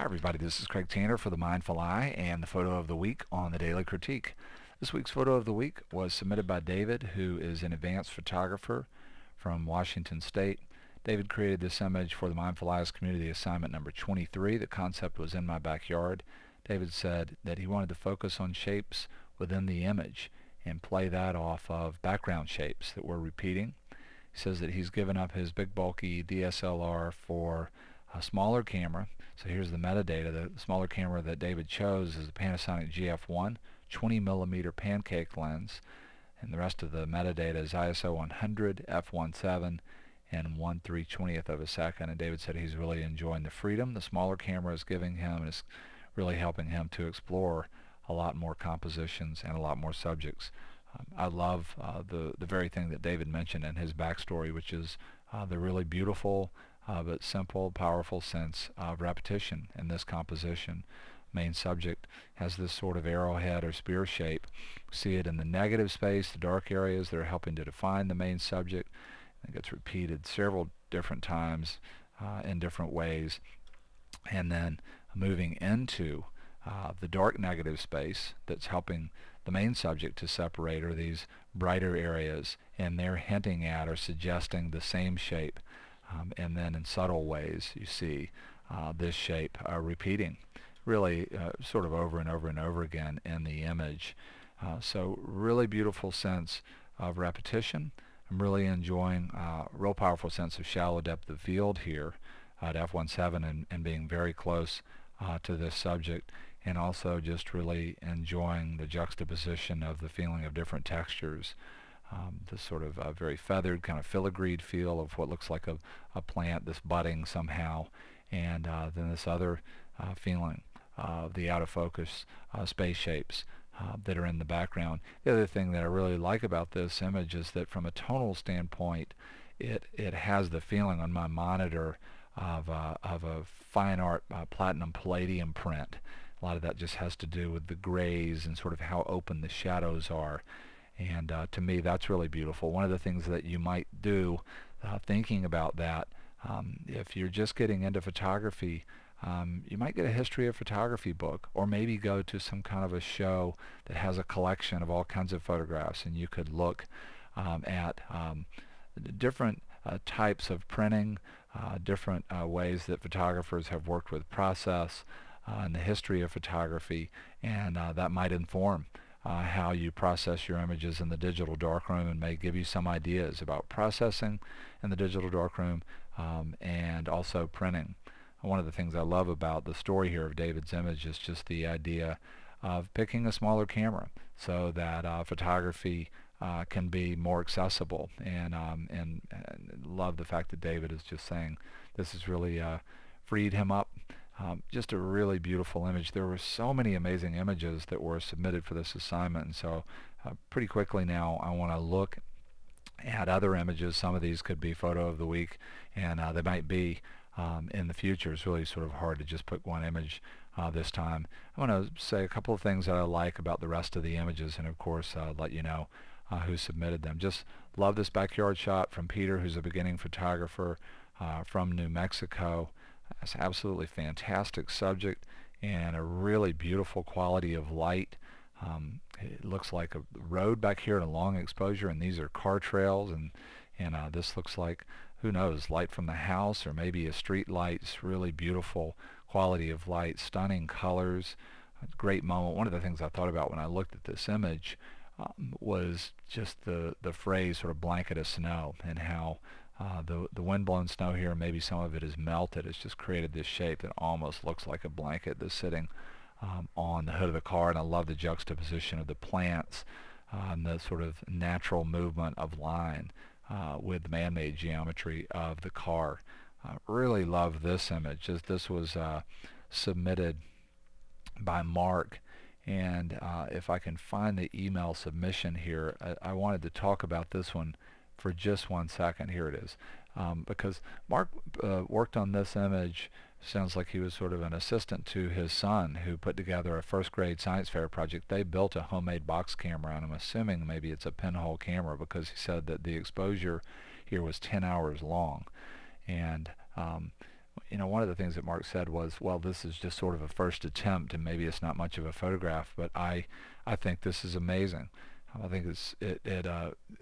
Hi everybody, this is Craig Tanner for the Mindful Eye and the photo of the week on the Daily Critique. This week's photo of the week was submitted by David, who is an advanced photographer from Washington State. David created this image for the Mindful Eyes Community Assignment number 23. The concept was in my backyard. David said that he wanted to focus on shapes within the image and play that off of background shapes that were repeating. He says that he's given up his big bulky DSLR for a smaller camera. So here's the metadata. The smaller camera that David chose is the Panasonic GF1 20mm pancake lens, and the rest of the metadata is ISO 100, f1.7, and 1/320th of a second. And David said he's really enjoying the freedom the smaller camera is giving him, and it's really helping him to explore a lot more compositions and a lot more subjects. I love the very thing that David mentioned in his backstory, which is the really beautiful but simple, powerful sense of repetition in this composition. Main subject has this sort of arrowhead or spear shape. We see it in the negative space, the dark areas that are helping to define the main subject. It gets repeated several different times in different ways. And then moving into the dark negative space that's helping the main subject to separate are these brighter areas, and they're hinting at or suggesting the same shape. And then in subtle ways you see this shape repeating really sort of over and over and over again in the image. So really beautiful sense of repetition. I'm really enjoying real powerful sense of shallow depth of field here at f1.7 and being very close to this subject, and also just really enjoying the juxtaposition of the feeling of different textures. This sort of very feathered, kind of filigreed feel of what looks like a plant that's budding somehow, and then this other feeling of the out of focus space shapes that are in the background. The other thing that I really like about this image is that from a tonal standpoint, it has the feeling on my monitor of a fine art platinum palladium print. A lot of that just has to do with the grays and sort of how open the shadows are. And to me, that's really beautiful. One of the things that you might do thinking about that, if you're just getting into photography, you might get a history of photography book, or maybe go to some kind of a show that has a collection of all kinds of photographs, and you could look at different types of printing, different ways that photographers have worked with process and the history of photography, and that might inform how you process your images in the digital darkroom, and may give you some ideas about processing in the digital darkroom and also printing. One of the things I love about the story here of David's image is just the idea of picking a smaller camera so that photography can be more accessible, and love the fact that David is just saying this has really freed him up. Just a really beautiful image. There were so many amazing images that were submitted for this assignment, and so pretty quickly now I want to look at other images. Some of these could be photo of the week, and they might be in the future. It's really sort of hard to just put one image this time. I want to say a couple of things that I like about the rest of the images, and of course let you know who submitted them. Just love this backyard shot from Peter, who's a beginning photographer from New Mexico. It's absolutely fantastic subject and a really beautiful quality of light. It looks like a road back here in a long exposure, and these are car trails, and this looks like, who knows, light from the house or maybe a street light. It's really beautiful quality of light, stunning colors, great moment. One of the things I thought about when I looked at this image was just the phrase sort of blanket of snow, and how the wind-blown snow here, maybe some of it is melted. It's just created this shape that almost looks like a blanket that's sitting on the hood of the car. And I love the juxtaposition of the plants and the sort of natural movement of line with the man-made geometry of the car. Really love this image. This was submitted by Mark, and if I can find the email submission here, I wanted to talk about this one for just 1 second. Here it is, because Mark worked on this image. Sounds like he was sort of an assistant to his son, who put together a first grade science fair project. They built a homemade box camera, and I'm assuming maybe it's a pinhole camera, because he said that the exposure here was 10 hours long. And One of the things that Mark said was, well, this is just sort of a first attempt and maybe it's not much of a photograph, but I think this is amazing. I think it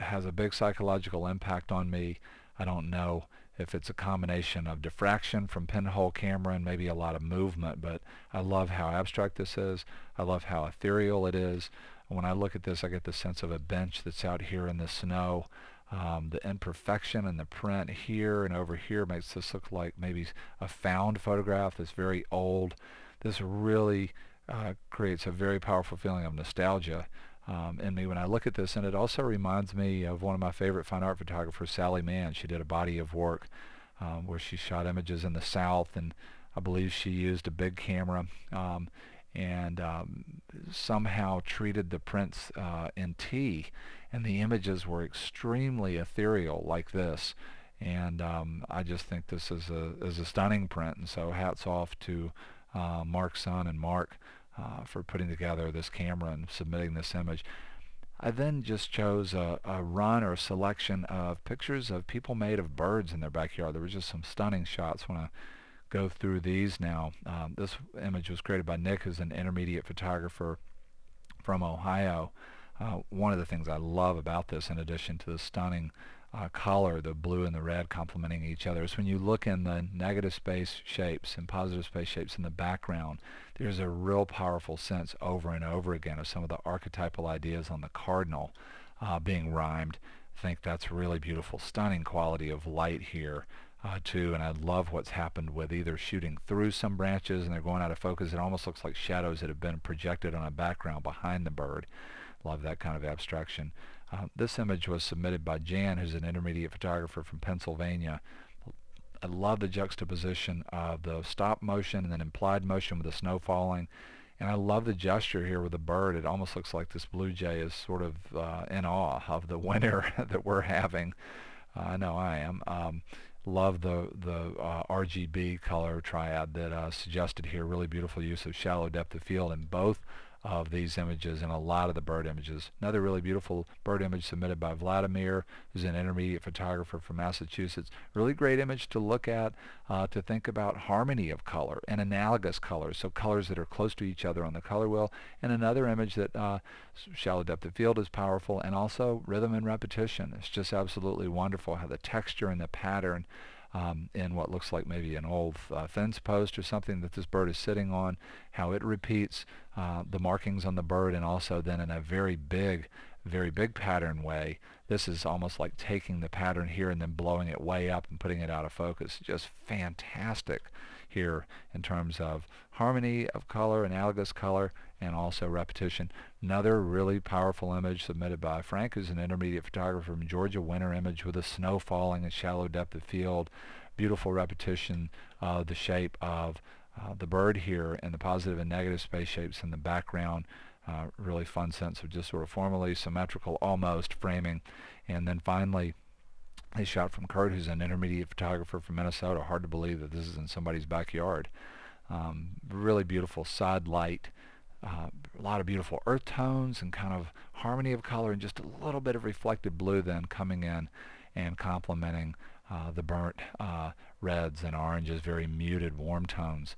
has a big psychological impact on me. I don't know if it's a combination of diffraction from pinhole camera and maybe a lot of movement, but I love how abstract this is. I love how ethereal it is. When I look at this, I get the sense of a bench that's out here in the snow. The imperfection in the print here and over here makes this look like maybe a found photograph that's very old. This really creates a very powerful feeling of nostalgia in me when I look at this, and it also reminds me of one of my favorite fine art photographers, Sally Mann. She did a body of work where she shot images in the South, and I believe she used a big camera and somehow treated the prints in tea, and the images were extremely ethereal like this. And I just think this is a stunning print, and so hats off to Mark's son and Mark for putting together this camera and submitting this image. I then just chose a run or a selection of pictures of people made of birds in their backyard. There were just some stunning shots when I go through these now. This image was created by Nick, who's an intermediate photographer from Ohio. One of the things I love about this, in addition to the stunning color, the blue and the red complementing each other, is when you look in the negative space shapes and positive space shapes in the background, there's a real powerful sense over and over again of some of the archetypal ideas on the cardinal being rhymed. I think that's really beautiful, stunning quality of light here too, and I love what's happened with either shooting through some branches and they're going out of focus. It almost looks like shadows that have been projected on a background behind the bird. Love that kind of abstraction. This image was submitted by Jan, who's an intermediate photographer from Pennsylvania. I love the juxtaposition of the stop motion and then implied motion with the snow falling. And I love the gesture here with the bird. It almost looks like this blue jay is sort of in awe of the winter that we're having. I know I am. Love the RGB color triad that suggested here. Really beautiful use of shallow depth of field in both of these images and a lot of the bird images. Another really beautiful bird image submitted by Vladimir, who's an intermediate photographer from Massachusetts. Really great image to look at, to think about harmony of color and analogous colors, so colors that are close to each other on the color wheel. And another image that shallow depth of field is powerful, and also rhythm and repetition. It's just absolutely wonderful how the texture and the pattern in what looks like maybe an old fence post or something that this bird is sitting on, how it repeats the markings on the bird, and also then in a very big pattern way. This is almost like taking the pattern here and then blowing it way up and putting it out of focus. Just fantastic here in terms of harmony of color, analogous color, and also repetition. Another really powerful image submitted by Frank, who's an intermediate photographer from Georgia. Winter image with the snow falling and shallow depth of field. Beautiful repetition of the shape of the bird here and the positive and negative space shapes in the background. Really fun sense of just sort of formally symmetrical almost framing. And then finally, a shot from Kurt, who's an intermediate photographer from Minnesota. Hard to believe that this is in somebody's backyard. Really beautiful side light. A lot of beautiful earth tones and kind of harmony of color, and just a little bit of reflected blue then coming in and complementing the burnt reds and oranges, very muted warm tones.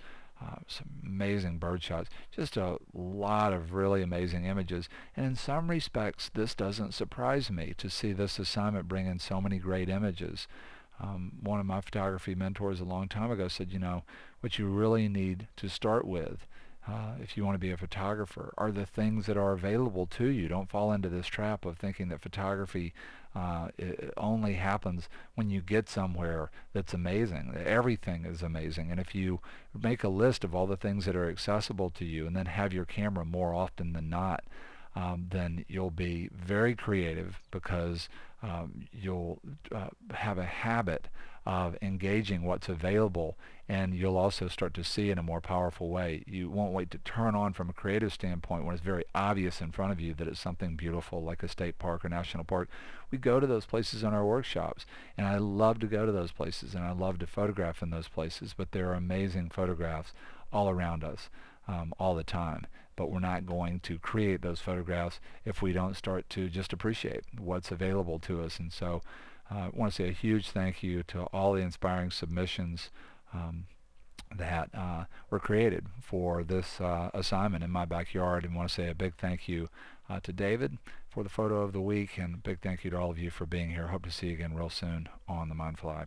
Some amazing bird shots, just a lot of really amazing images, and in some respects this doesn't surprise me to see this assignment bring in so many great images. One of my photography mentors a long time ago said, what you really need to start with if you want to be a photographer are the things that are available to you. Don't fall into this trap of thinking that photography it only happens when you get somewhere that's amazing. Everything is amazing, and if you make a list of all the things that are accessible to you and then have your camera more often than not, then you'll be very creative, because you'll have a habit of engaging what's available, and you'll also start to see in a more powerful way. You won't wait to turn on from a creative standpoint when it's very obvious in front of you that it's something beautiful like a state park or national park. We go to those places in our workshops, and I love to go to those places, and I love to photograph in those places, but there are amazing photographs all around us all the time. But we're not going to create those photographs if we don't start to just appreciate what's available to us. And so I want to say a huge thank you to all the inspiring submissions that were created for this assignment in my backyard, and want to say a big thank you to David for the photo of the week, and a big thank you to all of you for being here. Hope to see you again real soon on the Mindful Eye.